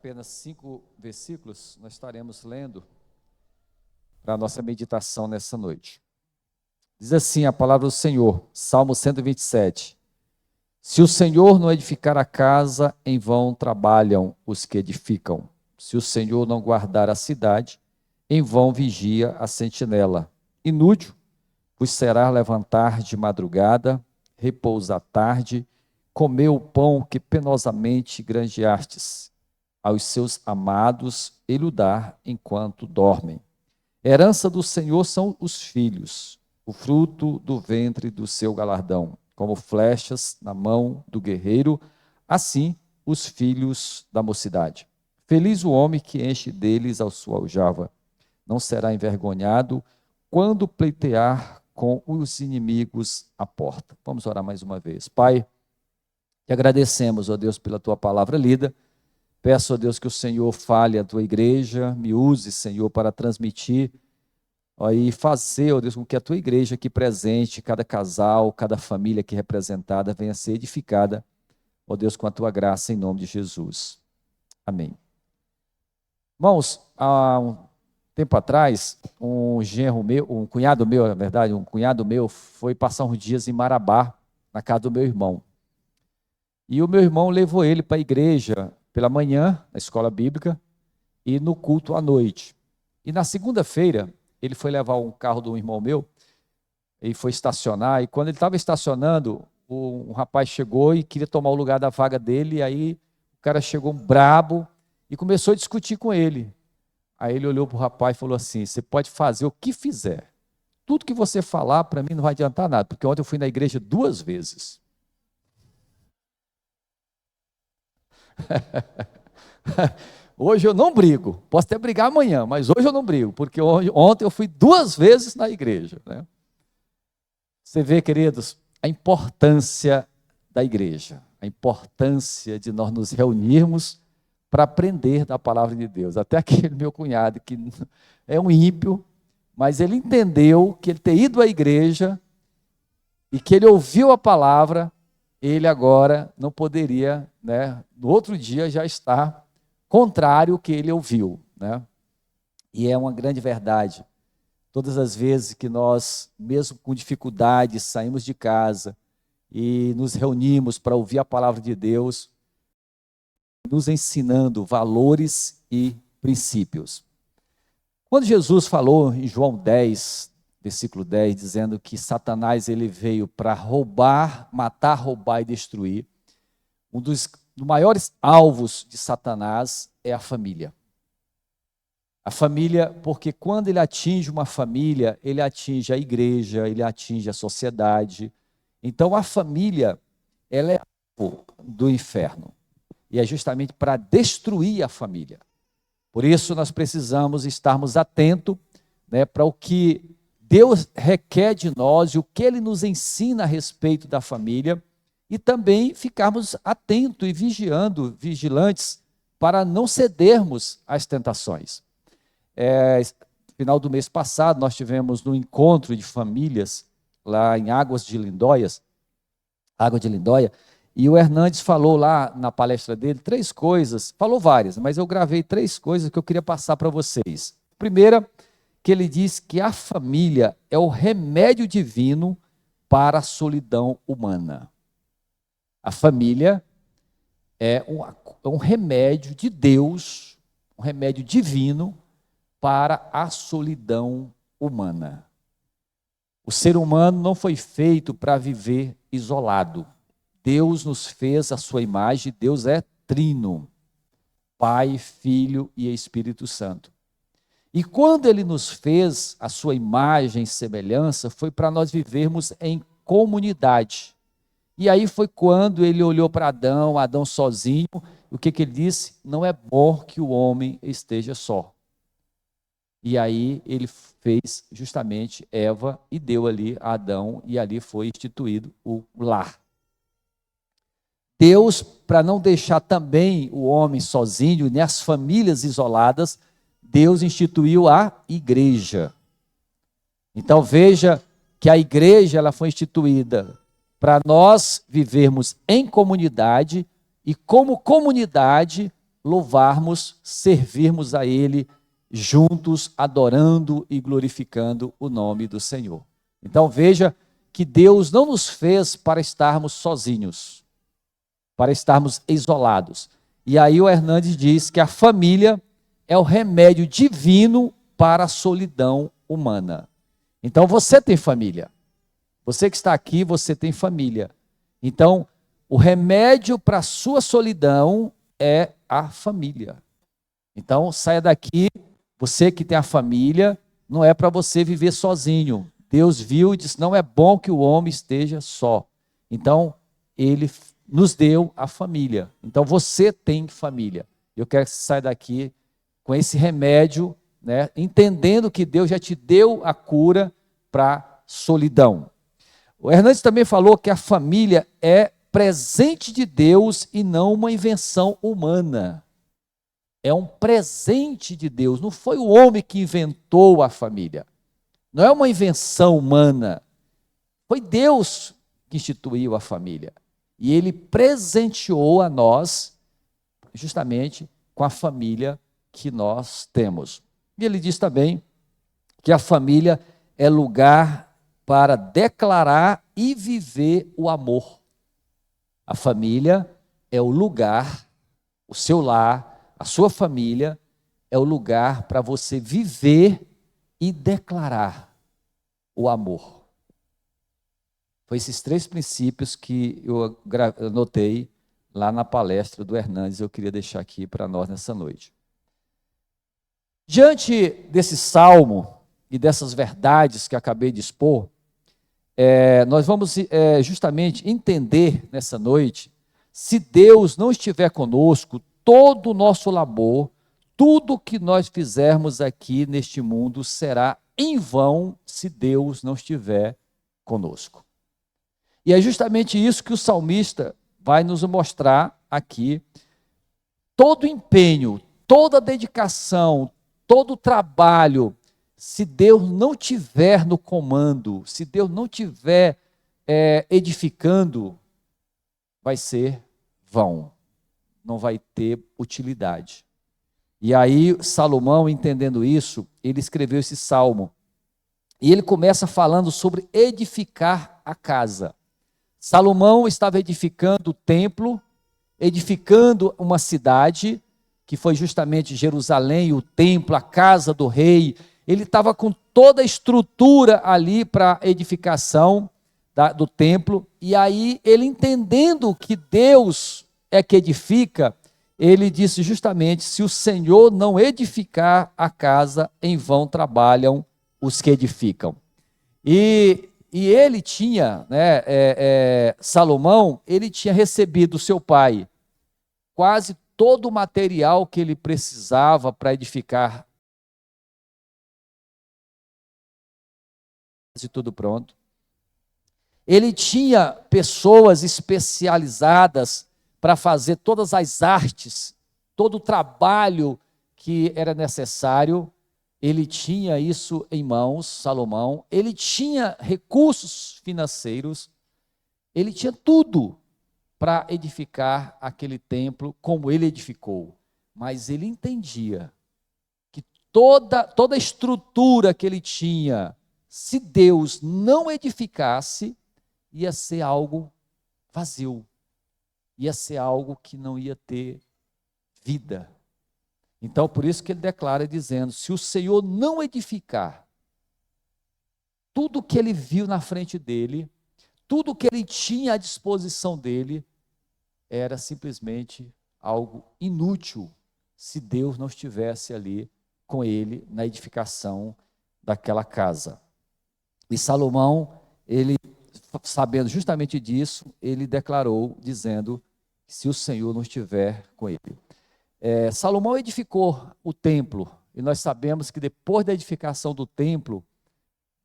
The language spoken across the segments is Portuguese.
Apenas 5 versículos nós estaremos lendo para a nossa meditação nessa noite. Diz assim a palavra do Senhor, Salmo 127. Se o Senhor não edificar a casa, em vão trabalham os que edificam. Se o Senhor não guardar a cidade, em vão vigia a sentinela. Inútil vos será levantar de madrugada, repousar à tarde, comer o pão que penosamente granjeastes. Aos seus amados ele o dá enquanto dormem. Herança do Senhor são os filhos, o fruto do ventre do seu galardão. Como flechas na mão do guerreiro, assim os filhos da mocidade. Feliz o homem que enche deles a sua aljava. Não será envergonhado quando pleitear com os inimigos à porta. Vamos orar mais uma vez. Pai, te agradecemos, ó Deus, pela tua palavra lida. Peço, ó Deus, que o Senhor fale à tua igreja, me use, Senhor, para transmitir e fazer, ó Deus, com que a tua igreja aqui presente, cada casal, cada família aqui representada, venha a ser edificada, ó Deus, com a tua graça, em nome de Jesus. Amém. Irmãos, há um tempo atrás, um cunhado meu foi passar uns dias em Marabá, na casa do meu irmão. E o meu irmão levou ele para a igreja pela manhã, na escola bíblica, e no culto à noite. E na segunda-feira, ele foi levar um carro de um irmão meu, e foi estacionar, e quando ele estava estacionando, um rapaz chegou e queria tomar o lugar da vaga dele, e aí o cara chegou brabo e começou a discutir com ele. Aí ele olhou para o rapaz e falou assim: você pode fazer o que fizer, tudo que você falar para mim não vai adiantar nada, porque ontem eu fui na igreja 2 vezes. Hoje eu não brigo, posso até brigar amanhã, mas hoje eu não brigo, porque ontem eu fui 2 vezes na igreja, né? Você vê, queridos, a importância da igreja, a importância de nós nos reunirmos para aprender da palavra de Deus. Até aquele meu cunhado, que é um ímpio, mas ele entendeu que ele ter ido à igreja e que ele ouviu a palavra, ele agora não poderia, né, no outro dia já estar contrário ao que ele ouviu, né? E é uma grande verdade. Todas as vezes que nós, mesmo com dificuldades, saímos de casa e nos reunimos para ouvir a palavra de Deus, nos ensinando valores e princípios. Quando Jesus falou em João 10, versículo 10, dizendo que Satanás ele veio para roubar, matar, roubar e destruir, um dos maiores alvos de Satanás é a família. A família, porque quando ele atinge uma família, ele atinge a igreja, ele atinge a sociedade. Então a família, ela é alvo do inferno. E é justamente para destruir a família. Por isso nós precisamos estarmos atentos, né, para o que Deus requer de nós e o que Ele nos ensina a respeito da família, e também ficarmos atentos e vigilantes, para não cedermos às tentações. No final do mês passado, nós tivemos um encontro de famílias, lá em Água de Lindóia, e o Hernandes falou lá na palestra dele 3 coisas, falou várias, mas eu gravei 3 coisas que eu queria passar para vocês. Primeira, que ele diz que a família é o remédio divino para a solidão humana. A família é um remédio de Deus, um remédio divino para a solidão humana. O ser humano não foi feito para viver isolado. Deus nos fez a sua imagem, Deus é trino, Pai, Filho e Espírito Santo. E quando Ele nos fez a sua imagem e semelhança, foi para nós vivermos em comunidade. E aí foi quando Ele olhou para Adão sozinho, o que Ele disse? Não é bom que o homem esteja só. E aí Ele fez justamente Eva e deu ali a Adão, e ali foi instituído o lar. Deus, para não deixar também o homem sozinho, nem as famílias isoladas, Deus instituiu a igreja. Então veja que a igreja ela foi instituída para nós vivermos em comunidade, e como comunidade louvarmos, servirmos a Ele juntos, adorando e glorificando o nome do Senhor. Então veja que Deus não nos fez para estarmos sozinhos, para estarmos isolados. E aí o Hernandes diz que a família é o remédio divino para a solidão humana. Então você tem família. Você que está aqui, você tem família. Então, o remédio para a sua solidão é a família. Então, saia daqui, você que tem a família, não é para você viver sozinho. Deus viu e disse, não é bom que o homem esteja só. Então, Ele nos deu a família. Então, você tem família. Eu quero que você saia daqui com esse remédio, né, entendendo que Deus já te deu a cura para a solidão. O Hernandes também falou que a família é presente de Deus e não uma invenção humana. É um presente de Deus. Não foi o homem que inventou a família. Não é uma invenção humana. Foi Deus que instituiu a família. E Ele presenteou a nós, justamente, com a família que nós temos. E Ele diz também que a família é lugar para declarar e viver o amor. A família é o lugar, o seu lar, a sua família é o lugar para você viver e declarar o amor. Foi esses 3 princípios que eu anotei lá na palestra do Hernandes, eu queria deixar aqui para nós nessa noite. Diante desse salmo e dessas verdades que acabei de expor, nós vamos justamente entender nessa noite, se Deus não estiver conosco, todo o nosso labor, tudo que nós fizermos aqui neste mundo será em vão se Deus não estiver conosco. E é justamente isso que o salmista vai nos mostrar aqui. Todo empenho, toda dedicação, todo trabalho, se Deus não tiver no comando, se Deus não tiver edificando, vai ser vão, não vai ter utilidade. E aí Salomão, entendendo isso, ele escreveu esse salmo. E ele começa falando sobre edificar a casa. Salomão estava edificando o templo, edificando uma cidade, que foi justamente Jerusalém, o templo, a casa do rei. Ele estava com toda a estrutura ali para a edificação do templo, e aí ele entendendo que Deus é que edifica, ele disse justamente, se o Senhor não edificar a casa, em vão trabalham os que edificam. E ele tinha, Salomão, ele tinha recebido do seu pai quase todo o material que ele precisava para edificar, e tudo pronto. Ele tinha pessoas especializadas para fazer todas as artes, todo o trabalho que era necessário. Ele tinha isso em mãos, Salomão. Ele tinha recursos financeiros. Ele tinha tudo para edificar aquele templo como ele edificou. Mas ele entendia que toda a estrutura que ele tinha, se Deus não edificasse, ia ser algo vazio, ia ser algo que não ia ter vida. Então, por isso que ele declara dizendo, se o Senhor não edificar, tudo que ele viu na frente dele, tudo que ele tinha à disposição dele, era simplesmente algo inútil, se Deus não estivesse ali com ele na edificação daquela casa. E Salomão, ele, sabendo justamente disso, ele declarou, dizendo, que se o Senhor não estiver com ele. Salomão edificou o templo, e nós sabemos que depois da edificação do templo,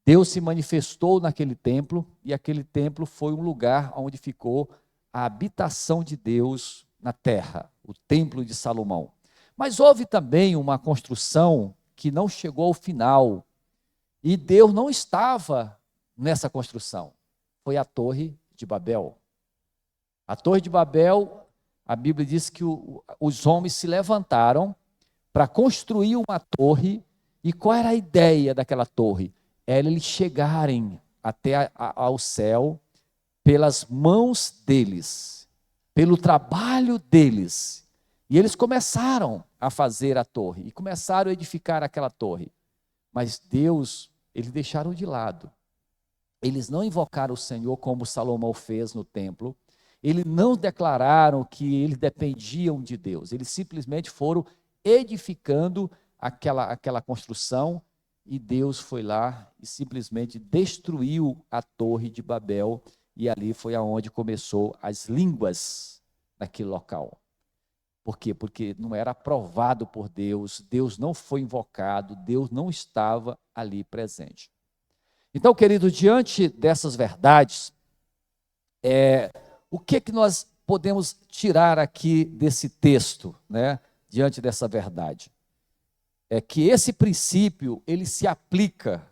Deus se manifestou naquele templo, e aquele templo foi um lugar onde ficou a habitação de Deus na terra, o templo de Salomão. Mas houve também uma construção que não chegou ao final, e Deus não estava nessa construção. Foi a Torre de Babel. A Torre de Babel a Bíblia diz que os homens se levantaram para construir uma torre. E qual era a ideia daquela torre? Era eles chegarem até ao céu pelas mãos deles, pelo trabalho deles. E eles começaram a fazer a torre, e começaram a edificar aquela torre. Mas Deus, eles deixaram de lado. Eles não invocaram o Senhor como Salomão fez no templo. Eles não declararam que eles dependiam de Deus. Eles simplesmente foram edificando aquela construção, e Deus foi lá e simplesmente destruiu a torre de Babel, e ali foi aonde começou as línguas naquele local. Por quê? Porque não era aprovado por Deus, Deus não foi invocado, Deus não estava ali presente. Então, querido, diante dessas verdades, o que nós podemos tirar aqui desse texto, né, diante dessa verdade? É que esse princípio, ele se aplica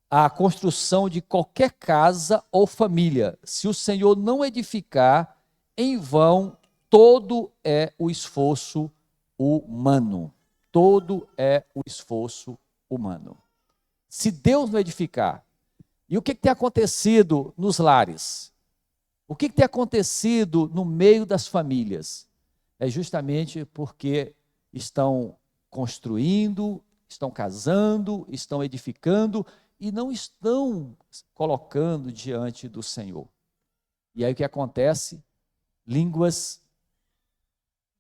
à construção de qualquer casa ou família. Se o Senhor não edificar, em vão todo é o esforço humano. Todo é o esforço humano. Se Deus não edificar, e o que tem acontecido nos lares? O que tem acontecido no meio das famílias? É justamente porque estão construindo, estão casando, estão edificando e não estão colocando diante do Senhor. E aí o que acontece? Línguas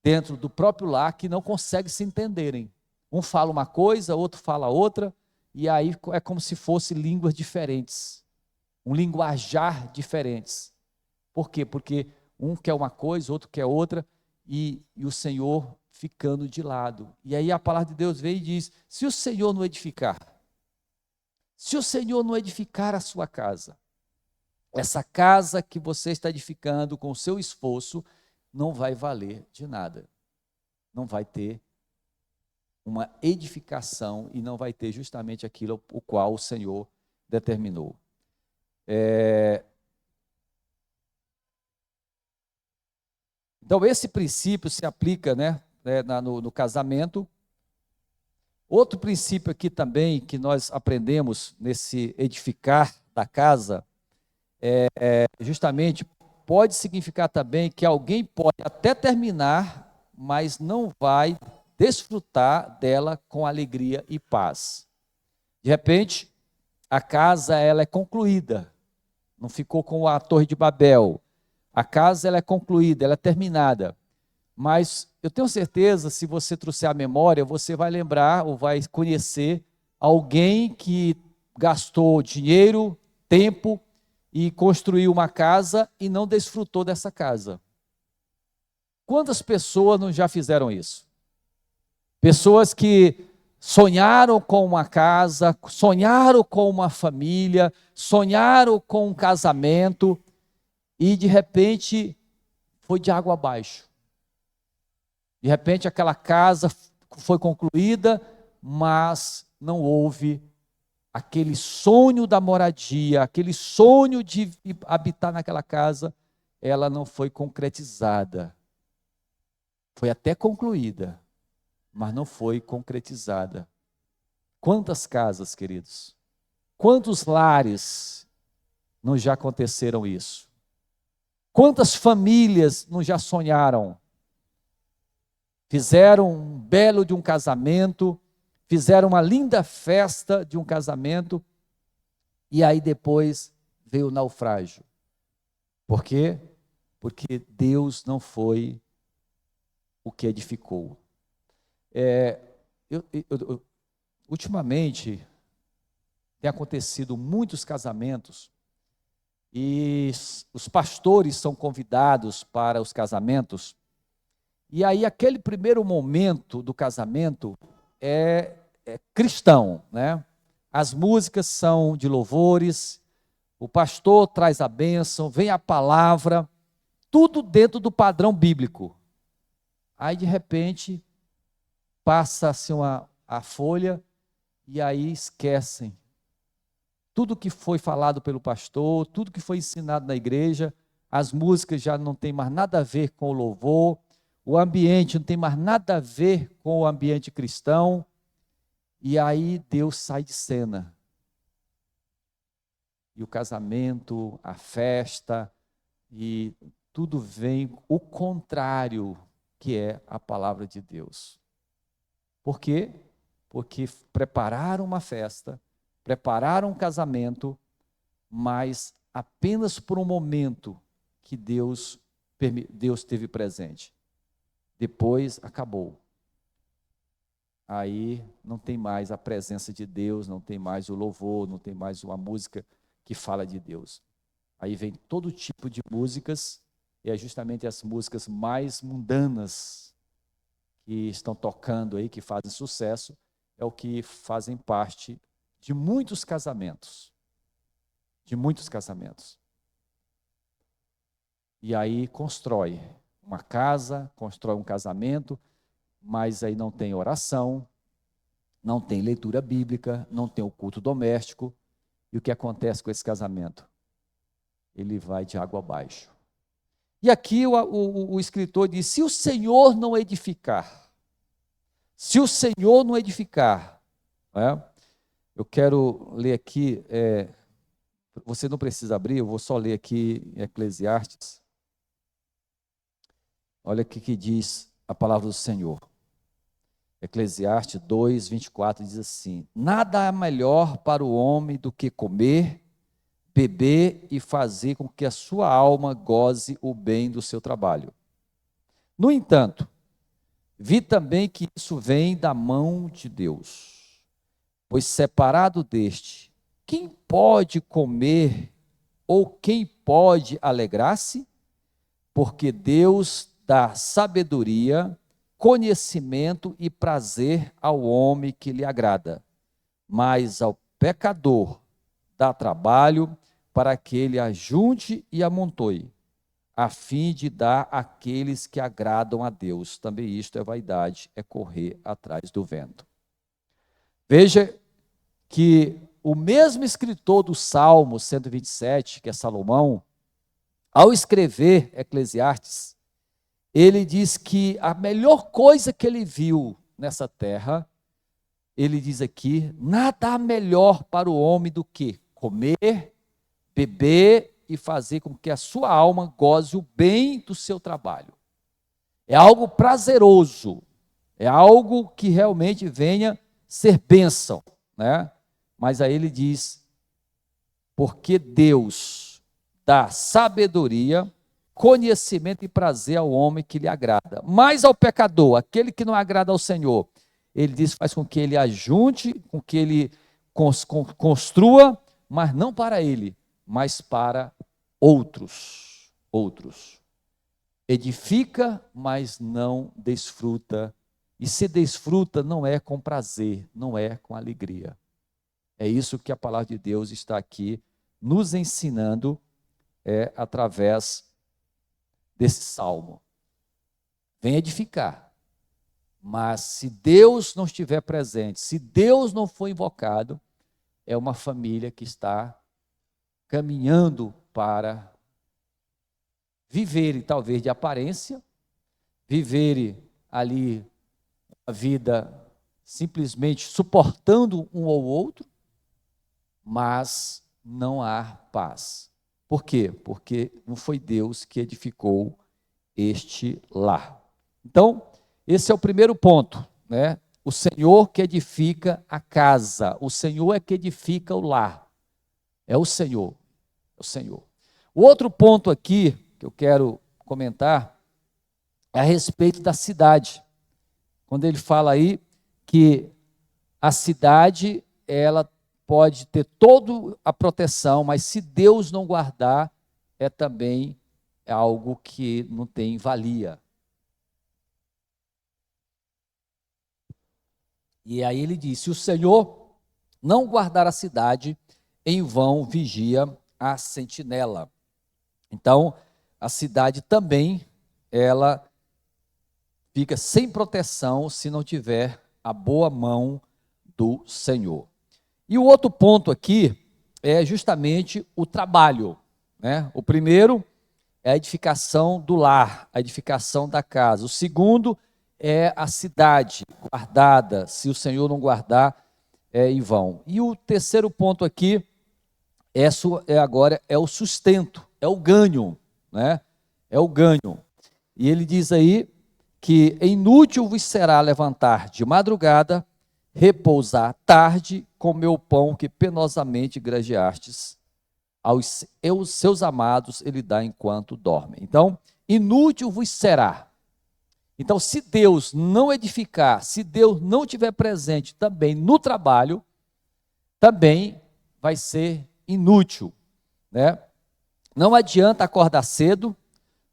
dentro do próprio lar que não conseguem se entenderem. Um fala uma coisa, outro fala outra, e aí é como se fossem línguas diferentes, um linguajar diferentes. Por quê? Porque um quer uma coisa, outro quer outra, e o Senhor ficando de lado. E aí a palavra de Deus vem e diz: se o Senhor não edificar, se o Senhor não edificar a sua casa, essa casa que você está edificando com o seu esforço, não vai valer de nada. Não vai ter uma edificação e não vai ter justamente aquilo o qual o Senhor determinou. Então, esse princípio se aplica, no casamento. Outro princípio aqui também que nós aprendemos nesse edificar da casa justamente pode significar também que alguém pode até terminar, mas não vai desfrutar dela com alegria e paz. De repente, a casa ela é concluída, não ficou com a Torre de Babel. A casa ela é concluída, ela é terminada. Mas eu tenho certeza, se você trouxer a memória, você vai lembrar ou vai conhecer alguém que gastou dinheiro, tempo e construiu uma casa e não desfrutou dessa casa. Quantas pessoas não já fizeram isso? Pessoas que sonharam com uma casa, sonharam com uma família, sonharam com um casamento e de repente foi de água abaixo. De repente aquela casa foi concluída, mas não houve aquele sonho da moradia, aquele sonho de habitar naquela casa, ela não foi concretizada. Foi até concluída, mas não foi concretizada. Quantas casas, queridos? Quantos lares não já aconteceram isso? Quantas famílias não já sonharam? Fizeram um belo de um casamento, fizeram uma linda festa de um casamento, e aí depois veio o naufrágio. Por quê? Porque Deus não foi o que edificou. Ultimamente, tem acontecido muitos casamentos, e os pastores são convidados para os casamentos, e aí aquele primeiro momento do casamento é cristão, né? As músicas são de louvores, o pastor traz a bênção, vem a palavra, tudo dentro do padrão bíblico. Aí de repente passa-se a folha e aí esquecem tudo que foi falado pelo pastor, tudo que foi ensinado na igreja, as músicas já não tem mais nada a ver com o louvor, o ambiente não tem mais nada a ver com o ambiente cristão, e aí Deus sai de cena. E o casamento, a festa, e tudo vem o contrário, que é a palavra de Deus. Por quê? Porque prepararam uma festa, prepararam um casamento, mas apenas por um momento que Deus esteve presente. Depois acabou. Aí não tem mais a presença de Deus, não tem mais o louvor, não tem mais uma música que fala de Deus. Aí vem todo tipo de músicas, e é justamente as músicas mais mundanas que estão tocando aí, que fazem sucesso, é o que fazem parte de muitos casamentos. De muitos casamentos. E aí constrói uma casa, constrói um casamento, mas aí não tem oração, não tem leitura bíblica, não tem o culto doméstico. E o que acontece com esse casamento? Ele vai de água abaixo. E aqui o escritor diz, se o Senhor não edificar, se o Senhor não edificar, né? Eu quero ler aqui, você não precisa abrir, eu vou só ler aqui em Eclesiastes. Olha o que diz a palavra do Senhor. Eclesiastes 2, 24 diz assim: nada é melhor para o homem do que comer, beber e fazer com que a sua alma goze o bem do seu trabalho. No entanto, vi também que isso vem da mão de Deus, pois separado deste, quem pode comer ou quem pode alegrar-se? Porque Deus dá sabedoria, conhecimento e prazer ao homem que lhe agrada, mas ao pecador dá trabalho para que ele ajunte e amontoe, a fim de dar àqueles que agradam a Deus. Também isto é vaidade, é correr atrás do vento. Veja que o mesmo escritor do Salmo 127, que é Salomão, ao escrever Eclesiastes, ele diz que a melhor coisa que ele viu nessa terra, ele diz aqui, nada há melhor para o homem do que comer, beber e fazer com que a sua alma goze o bem do seu trabalho. É algo prazeroso, é algo que realmente venha ser bênção, né? Mas aí ele diz, porque Deus dá sabedoria, conhecimento e prazer ao homem que lhe agrada. Mas ao pecador, aquele que não agrada ao Senhor, ele diz, faz com que ele ajunte, com que ele construa, mas não para ele, mas para outros. Edifica, mas não desfruta. E se desfruta, não é com prazer, não é com alegria. É isso que a palavra de Deus está aqui nos ensinando, através desse salmo. Vem edificar, mas se Deus não estiver presente, se Deus não for invocado, é uma família que está caminhando para viver, talvez de aparência, viver ali a vida simplesmente suportando um ao outro, mas não há paz. Por quê? Porque não foi Deus que edificou este lar. Então, esse é o primeiro ponto, né? O Senhor que edifica a casa, o Senhor é que edifica o lar. É o Senhor, é o Senhor. O outro ponto aqui que eu quero comentar é a respeito da cidade. Quando ele fala aí que a cidade, ela pode ter toda a proteção, mas se Deus não guardar, é também algo que não tem valia. E aí ele diz, se o Senhor não guardar a cidade, em vão vigia a sentinela. Então, a cidade também, ela fica sem proteção se não tiver a boa mão do Senhor. E o outro ponto aqui é justamente o trabalho, né? O primeiro é a edificação do lar, a edificação da casa. O segundo é a cidade guardada. Se o Senhor não guardar, é em vão. E o terceiro ponto aqui agora é o sustento, é o ganho, né? É o ganho. E ele diz aí que inútil vos será levantar de madrugada, repousar tarde, comer o pão que penosamente grajeastes, aos seus amados ele dá enquanto dormem. Então, inútil vos será. Então, se Deus não edificar, se Deus não estiver presente também no trabalho, também vai ser inútil, né? Não adianta acordar cedo,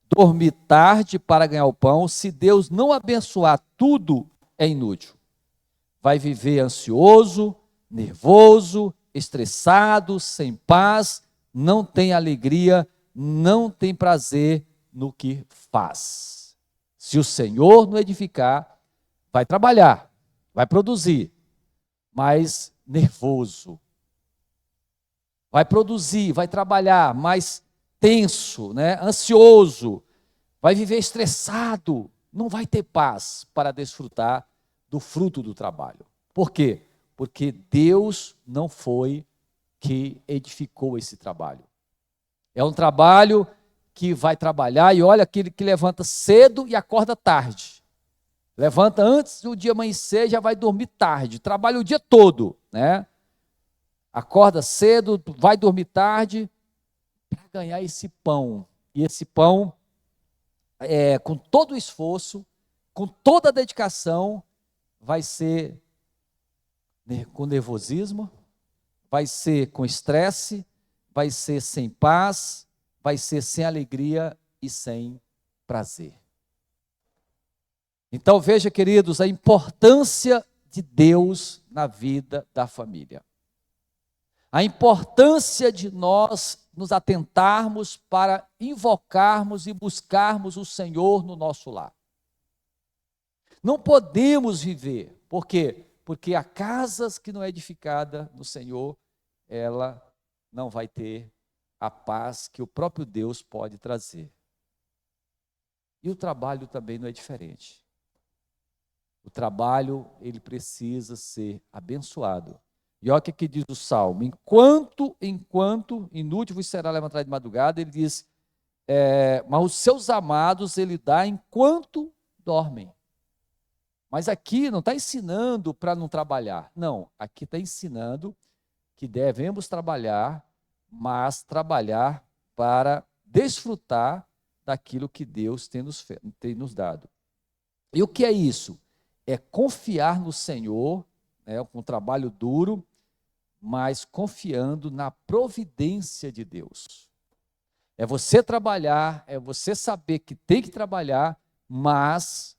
dormir tarde para ganhar o pão, se Deus não abençoar, tudo é inútil. Vai viver ansioso, nervoso, estressado, sem paz, não tem alegria, não tem prazer no que faz. Se o Senhor não edificar, vai trabalhar, vai produzir, mas nervoso. Vai produzir, vai trabalhar, mas tenso, né? Ansioso, vai viver estressado, não vai ter paz para desfrutar do fruto do trabalho. Por quê? Porque Deus não foi que edificou esse trabalho. É um trabalho que vai trabalhar, e olha aquele que levanta cedo e acorda tarde. Levanta antes do dia amanhecer, já vai dormir tarde, trabalha o dia todo, né? Acorda cedo, vai dormir tarde, para ganhar esse pão. E esse pão, com todo o esforço, com toda a dedicação, vai ser com nervosismo, vai ser com estresse, vai ser sem paz, vai ser sem alegria e sem prazer. Então veja, queridos, a importância de Deus na vida da família. A importância de nós nos atentarmos para invocarmos e buscarmos o Senhor no nosso lar. Não podemos viver, por quê? Porque a casa que não é edificada no Senhor, ela não vai ter a paz que o próprio Deus pode trazer. E o trabalho também não é diferente. O trabalho, ele precisa ser abençoado. E olha o que diz o Salmo: enquanto inútil vos será levantar de madrugada, ele diz, mas os seus amados ele dá enquanto dormem. Mas aqui não está ensinando para não trabalhar. Não, aqui está ensinando que devemos trabalhar, mas trabalhar para desfrutar daquilo que Deus tem nos dado. E o que é isso? É confiar no Senhor, com um trabalho duro, mas confiando na providência de Deus. É você trabalhar, é você saber que tem que trabalhar, mas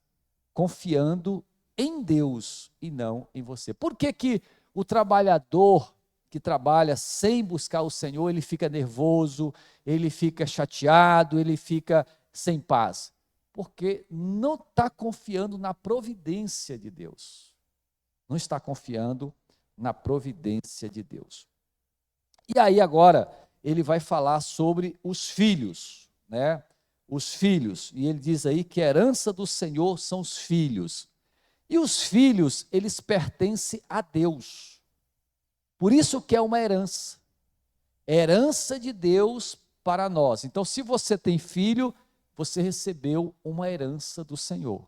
confiando em Deus e não em você. Por que que o trabalhador que trabalha sem buscar o Senhor, ele fica nervoso, ele fica chateado, ele fica sem paz? Porque não está confiando na providência de Deus. Não está confiando na providência de Deus. E aí agora ele vai falar sobre os filhos, né? Os filhos, e ele diz aí que a herança do Senhor são os filhos. E os filhos, eles pertencem a Deus. Por isso que é uma herança. Herança de Deus para nós. Então, se você tem filho, você recebeu uma herança do Senhor.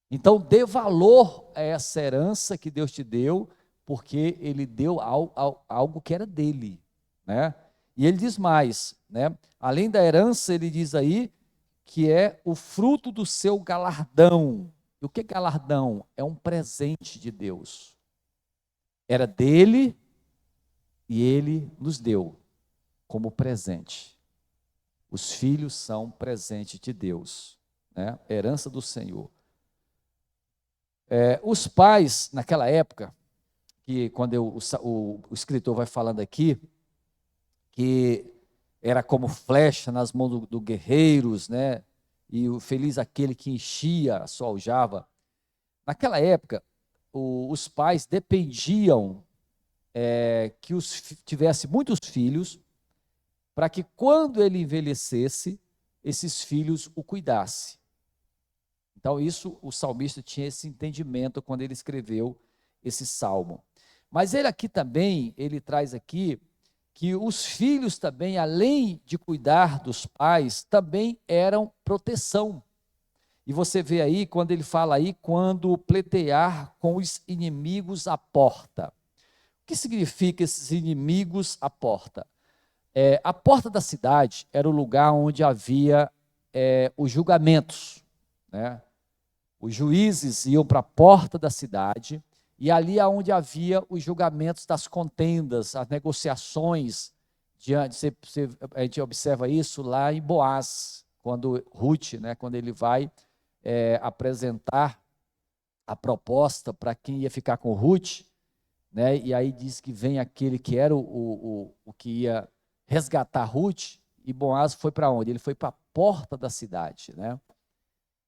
Então, dê valor a essa herança que Deus te deu, porque Ele deu algo que era dele, né? E Ele diz mais, né? Além da herança, Ele diz aí que é o fruto do seu galardão. E o que é galardão? É um presente de Deus. Era dele e Ele nos deu como presente. Os filhos são presente de Deus, né? Herança do Senhor. Os pais, naquela época, que quando o escritor vai falando aqui, que era como flecha nas mãos do guerreiros, né? E o feliz aquele que enchia a sua aljava. Naquela época, os pais dependiam que tivesse muitos filhos para que quando ele envelhecesse, esses filhos o cuidassem. Então, isso, o salmista tinha esse entendimento quando ele escreveu esse salmo. Mas ele aqui também, ele traz aqui que os filhos também, além de cuidar dos pais, também eram proteção. E você vê aí, quando ele fala aí, quando pleitear com os inimigos à porta. O que significa esses inimigos à porta? A porta da cidade era o lugar onde havia os julgamentos, né? Os juízes iam para a porta da cidade, e ali é onde havia os julgamentos das contendas, as negociações. A gente observa isso lá em Boaz, quando Ruth, né, quando ele vai apresentar a proposta para quem ia ficar com Ruth, né, e aí diz que vem aquele que era o que ia resgatar Ruth, e Boaz foi para onde? Ele foi para a porta da cidade, né?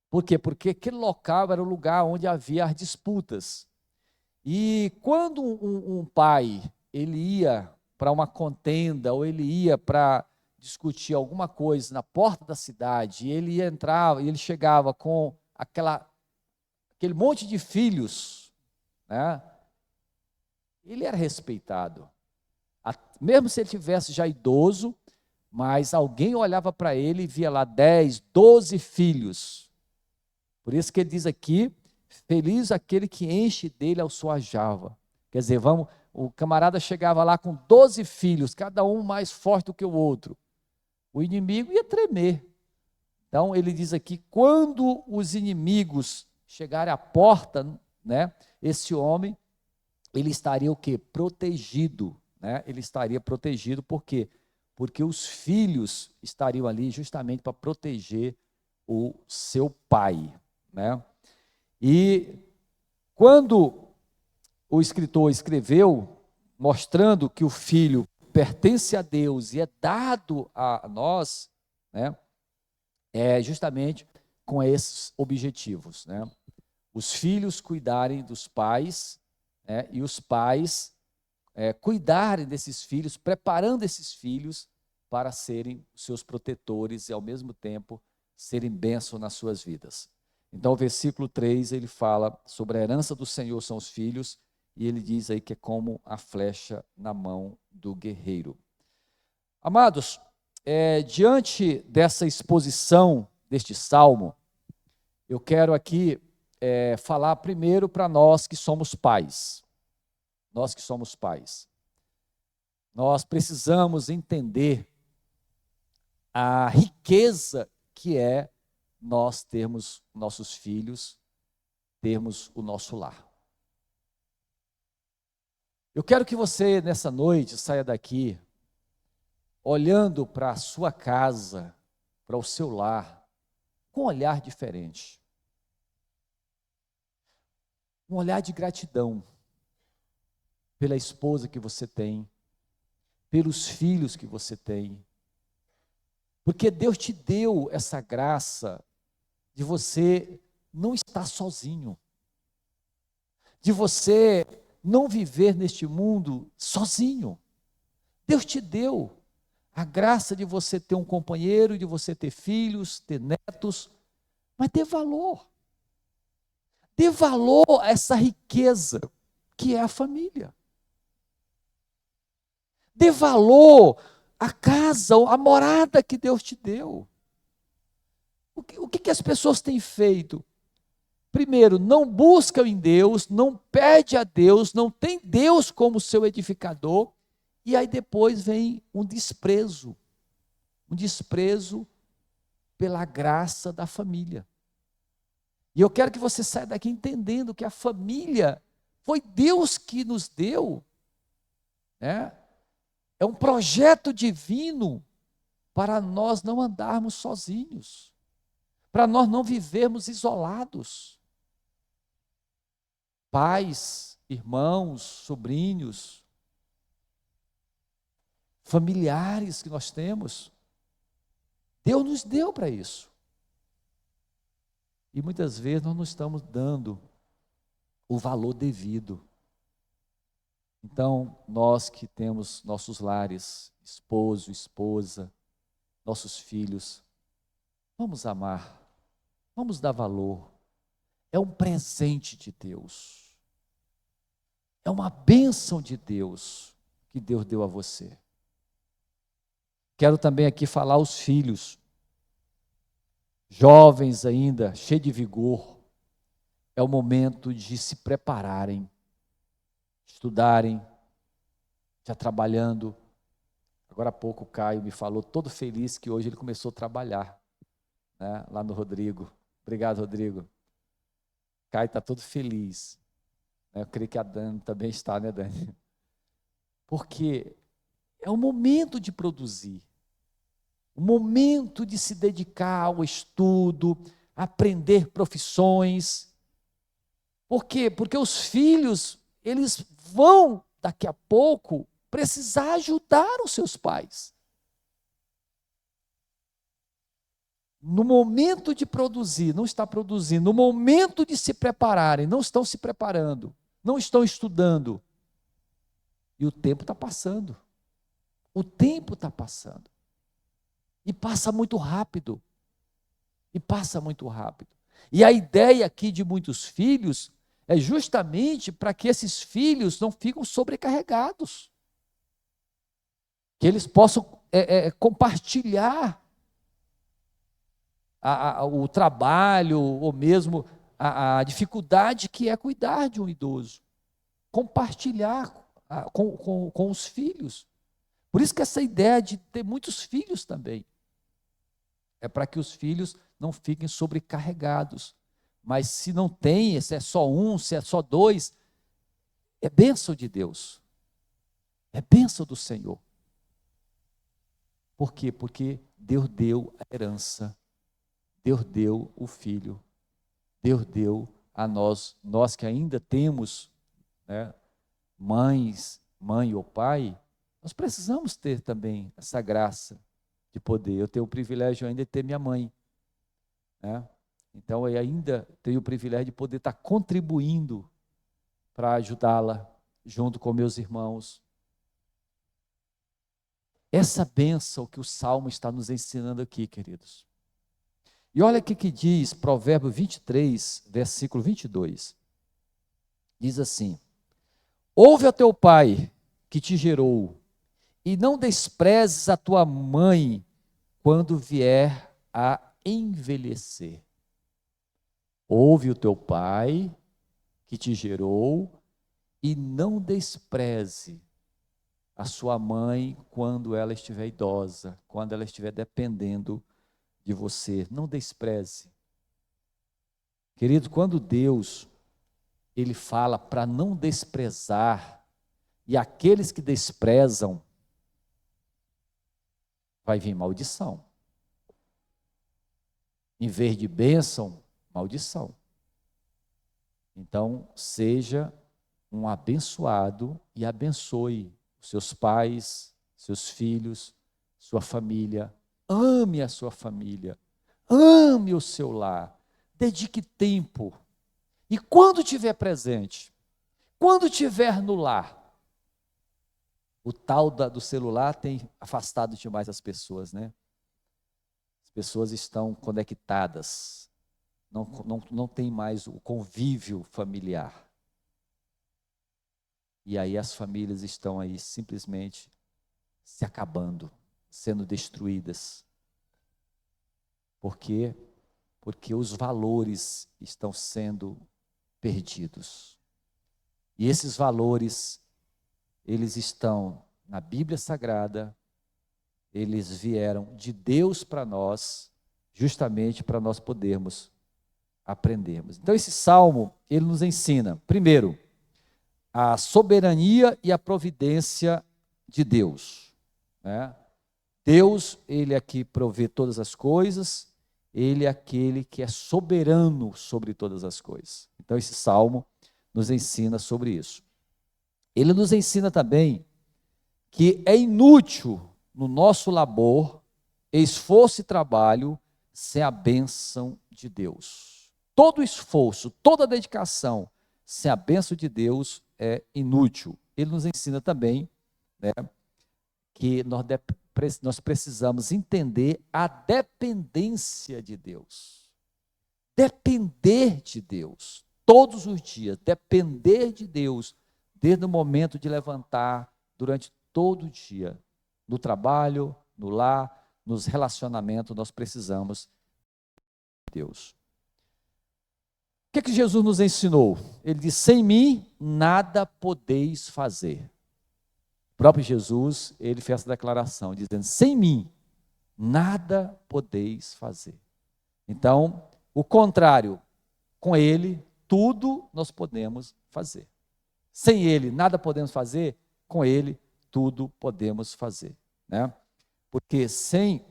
Por quê? Porque aquele local era o lugar onde havia as disputas. E quando um pai ele ia para uma contenda, ou ele ia para discutir alguma coisa na porta da cidade, e ele ia entrar, e ele chegava com aquele monte de filhos, né? Ele era respeitado. Mesmo se ele tivesse já idoso, mas alguém olhava para ele e via lá 10, 12 filhos. Por isso que ele diz aqui, feliz aquele que enche dele a sua aljava. Quer dizer, o camarada chegava lá com 12 filhos, cada um mais forte do que o outro. O inimigo ia tremer. Então ele diz aqui, quando os inimigos chegarem à porta, né, esse homem, ele estaria o quê? Protegido, né? Ele estaria protegido, por quê? Porque os filhos estariam ali justamente para proteger o seu pai, né? E quando o escritor escreveu, mostrando que o filho pertence a Deus e é dado a nós, né? É justamente com esses objetivos, né? Os filhos cuidarem dos pais, né? E os pais cuidarem desses filhos, preparando esses filhos para serem seus protetores e, ao mesmo tempo, serem bênção nas suas vidas. Então, o versículo 3, ele fala sobre a herança do Senhor são os filhos, e ele diz aí que é como a flecha na mão do guerreiro. Amados, diante dessa exposição deste salmo, eu quero aqui falar primeiro para nós que somos pais. Nós que somos pais. Nós precisamos entender a riqueza que é nós termos nossos filhos, termos o nosso lar. Eu quero que você, nessa noite, saia daqui olhando para a sua casa, para o seu lar, com um olhar diferente. Um olhar de gratidão pela esposa que você tem, pelos filhos que você tem. Porque Deus te deu essa graça de você não estar sozinho, de você não viver neste mundo sozinho. Deus te deu a graça de você ter um companheiro, de você ter filhos, ter netos, mas dê valor. Dê valor a essa riqueza que é a família. Dê valor à casa, à morada que Deus te deu. O que as pessoas têm feito? Primeiro, não buscam em Deus, não pede a Deus, não tem Deus como seu edificador, e aí depois vem um desprezo pela graça da família. E eu quero que você saia daqui entendendo que a família foi Deus que nos deu, né? É um projeto divino para nós não andarmos sozinhos, para nós não vivermos isolados. Pais, irmãos, sobrinhos, familiares que nós temos, Deus nos deu para isso. E muitas vezes nós não estamos dando o valor devido. Então, nós que temos nossos lares, esposo, esposa, nossos filhos, vamos amar, vamos dar valor. É um presente de Deus. É uma bênção de Deus que Deus deu a você. Quero também aqui falar aos filhos, jovens ainda, cheios de vigor. É o momento de se prepararem, estudarem, já trabalhando. Agora há pouco o Caio me falou, todo feliz, que hoje ele começou a trabalhar, né, lá no Rodrigo. Obrigado, Rodrigo. Caio está todo feliz. Eu creio que a Dani também está, né, Dani? Porque é o momento de produzir, o momento de se dedicar ao estudo, aprender profissões. Por quê? Porque os filhos, eles vão, daqui a pouco, precisar ajudar os seus pais. No momento de produzir, não está produzindo. No momento de se prepararem, não estão se preparando, não estão estudando. E o tempo está passando. O tempo está passando. E passa muito rápido. E passa muito rápido. E a ideia aqui de muitos filhos é justamente para que esses filhos não fiquem sobrecarregados. Que eles possam compartilhar o trabalho, ou mesmo a dificuldade que é cuidar de um idoso. Compartilhar com os filhos. Por isso que essa ideia de ter muitos filhos também. É para que os filhos não fiquem sobrecarregados. Mas se não tem, se é só um, se é só dois, é bênção de Deus. É bênção do Senhor. Por quê? Porque Deus deu a herança. Deus deu o filho. Deus deu a nós que ainda temos, né, mãe ou pai, nós precisamos ter também essa graça de poder. Eu tenho o privilégio ainda de ter minha mãe, né? Então eu ainda tenho o privilégio de poder estar contribuindo para ajudá-la, junto com meus irmãos. Essa bênção que o Salmo está nos ensinando aqui, queridos. E olha o que diz Provérbio 23, versículo 22. Diz assim: ouve a teu pai que te gerou, e não desprezes a tua mãe quando vier a envelhecer. Ouve o teu pai que te gerou, e não despreze a sua mãe quando ela estiver idosa, quando ela estiver dependendo de você. Não despreze. Querido, quando Deus, Ele fala para não desprezar, e aqueles que desprezam, vai vir maldição. Em vez de bênção, maldição. Então, seja um abençoado e abençoe os seus pais, seus filhos, sua família. Ame a sua família. Ame o seu lar. Dedique tempo. E quando estiver presente, quando estiver no lar, o tal do celular tem afastado demais as pessoas, né? As pessoas estão conectadas. Não tem mais o convívio familiar. E aí as famílias estão aí simplesmente se acabando, sendo destruídas. Por quê? Porque os valores estão sendo perdidos. E esses valores, eles estão na Bíblia Sagrada, eles vieram de Deus para nós, justamente para nós podermos aprendermos. Então esse salmo, ele nos ensina, primeiro, a soberania e a providência de Deus, né? Deus, Ele é que provê todas as coisas, Ele é aquele que é soberano sobre todas as coisas. Então esse salmo nos ensina sobre isso. Ele nos ensina também que é inútil no nosso labor, esforço e trabalho, sem a bênção de Deus. Todo esforço, toda dedicação, sem a bênção de Deus é inútil. ele nos ensina também, né, que nós precisamos entender a dependência de Deus. Depender de Deus, todos os dias, depender de Deus, desde o momento de levantar, durante todo o dia, no trabalho, no lar, nos relacionamentos, nós precisamos de Deus. O que Jesus nos ensinou? Ele disse: sem mim nada podeis fazer. O próprio Jesus, ele fez essa declaração, dizendo: sem mim nada podeis fazer. Então, o contrário, com ele, tudo nós podemos fazer. Sem ele, nada podemos fazer, com ele, tudo podemos fazer. Né? Porque sem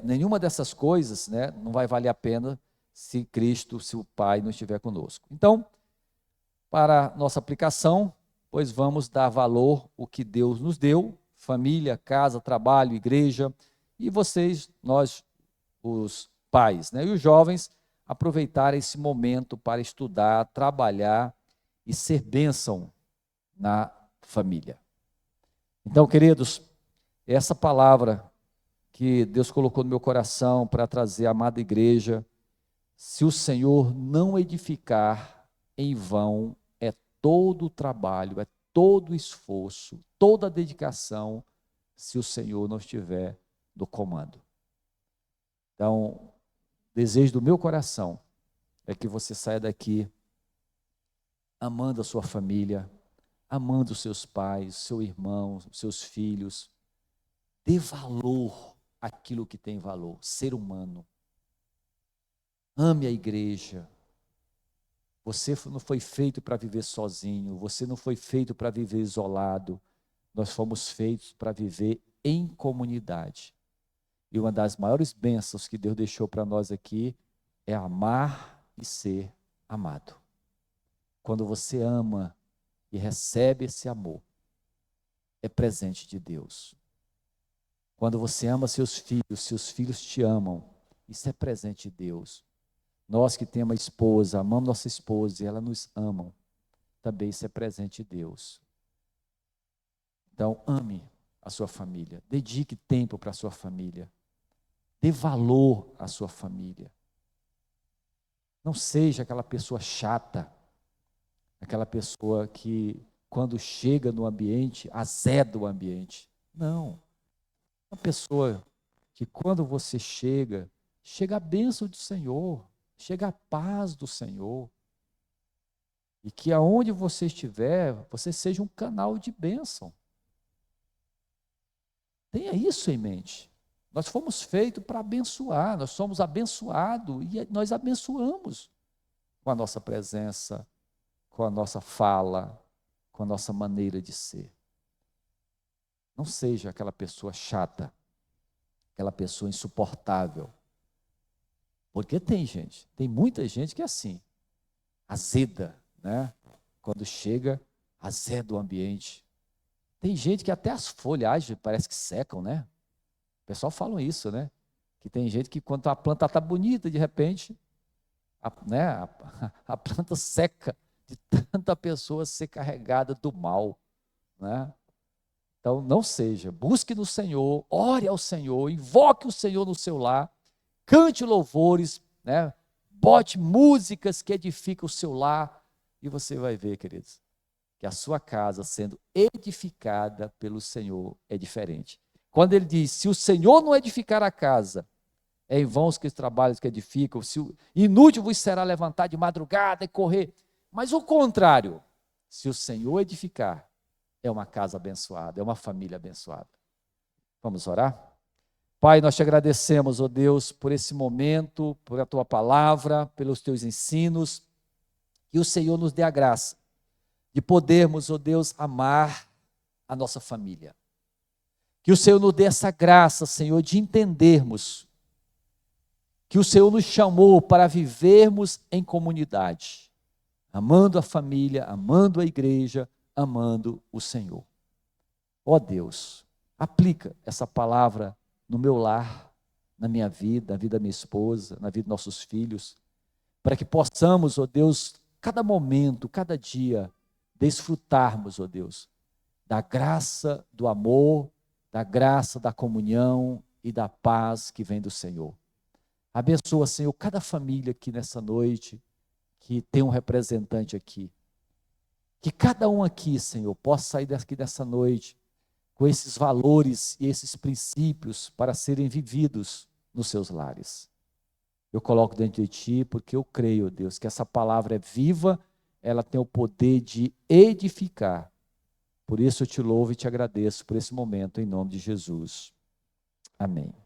nenhuma dessas coisas, né, não vai valer a pena se Cristo, se o Pai não estiver conosco. Então, para nossa aplicação, pois vamos dar valor ao que Deus nos deu, família, casa, trabalho, igreja, e vocês, nós, os pais, né, e os jovens, aproveitar esse momento para estudar, trabalhar e ser bênção na família. Então, queridos, essa palavra que Deus colocou no meu coração para trazer a amada igreja, se o Senhor não edificar, em vão é todo o trabalho, é todo o esforço, toda a dedicação, se o Senhor não estiver no comando. Então, desejo do meu coração é que você saia daqui amando a sua família, amando os seus pais, seu irmão, seus filhos. Dê valor àquilo que tem valor, ser humano. Ame a igreja. Você não foi feito para viver sozinho, você não foi feito para viver isolado. Nós fomos feitos para viver em comunidade. E uma das maiores bênçãos que Deus deixou para nós aqui é amar e ser amado. Quando você ama e recebe esse amor, é presente de Deus. Quando você ama seus filhos te amam, isso é presente de Deus. Nós que temos uma esposa, amamos nossa esposa e ela nos ama, também isso é presente de Deus. Então, ame a sua família, dedique tempo para a sua família, dê valor à sua família. Não seja aquela pessoa chata, aquela pessoa que, quando chega no ambiente, azeda o ambiente. Não. Uma pessoa que, quando você chega a bênção do Senhor, chega a paz do Senhor. E que aonde você estiver, você seja um canal de bênção. Tenha isso em mente. Nós fomos feitos para abençoar, nós somos abençoados e nós abençoamos com a nossa presença, com a nossa fala, com a nossa maneira de ser. Não seja aquela pessoa chata, aquela pessoa insuportável. Porque tem muita gente que é assim, azeda, né? Quando chega, azeda o ambiente. Tem gente que até as folhagens parece que secam, né? O pessoal fala isso, né? Que tem gente que quando a planta está bonita, de repente, a planta seca de tanta pessoa ser carregada do mal, né? Então, não seja, busque no Senhor, ore ao Senhor, invoque o Senhor no seu lar, cante louvores, né? Bote músicas que edificam o seu lar, e você vai ver, queridos, que a sua casa sendo edificada pelo Senhor é diferente. Quando ele diz, se o Senhor não edificar a casa, é em vão os trabalhos que edificam, inútil vos será levantar de madrugada e correr. Mas o contrário, se o Senhor edificar, é uma casa abençoada, é uma família abençoada. Vamos orar? Pai, nós te agradecemos, ó Deus, por esse momento, por a tua palavra, pelos teus ensinos, que o Senhor nos dê a graça de podermos, ó Deus, amar a nossa família. Que o Senhor nos dê essa graça, Senhor, de entendermos que o Senhor nos chamou para vivermos em comunidade, amando a família, amando a igreja, amando o Senhor. Ó Deus, aplica essa palavra no meu lar, na minha vida, na vida da minha esposa, na vida dos nossos filhos, para que possamos, ó Deus, cada momento, cada dia, desfrutarmos, ó Deus, da graça, do amor, da graça, da comunhão e da paz que vem do Senhor. Abençoa, Senhor, cada família aqui nessa noite, que tem um representante aqui. Que cada um aqui, Senhor, possa sair daqui dessa noite com esses valores e esses princípios para serem vividos nos seus lares. Eu coloco dentro de Ti, porque eu creio, Deus, que essa palavra é viva, ela tem o poder de edificar. Por isso eu te louvo e te agradeço por esse momento, em nome de Jesus. Amém.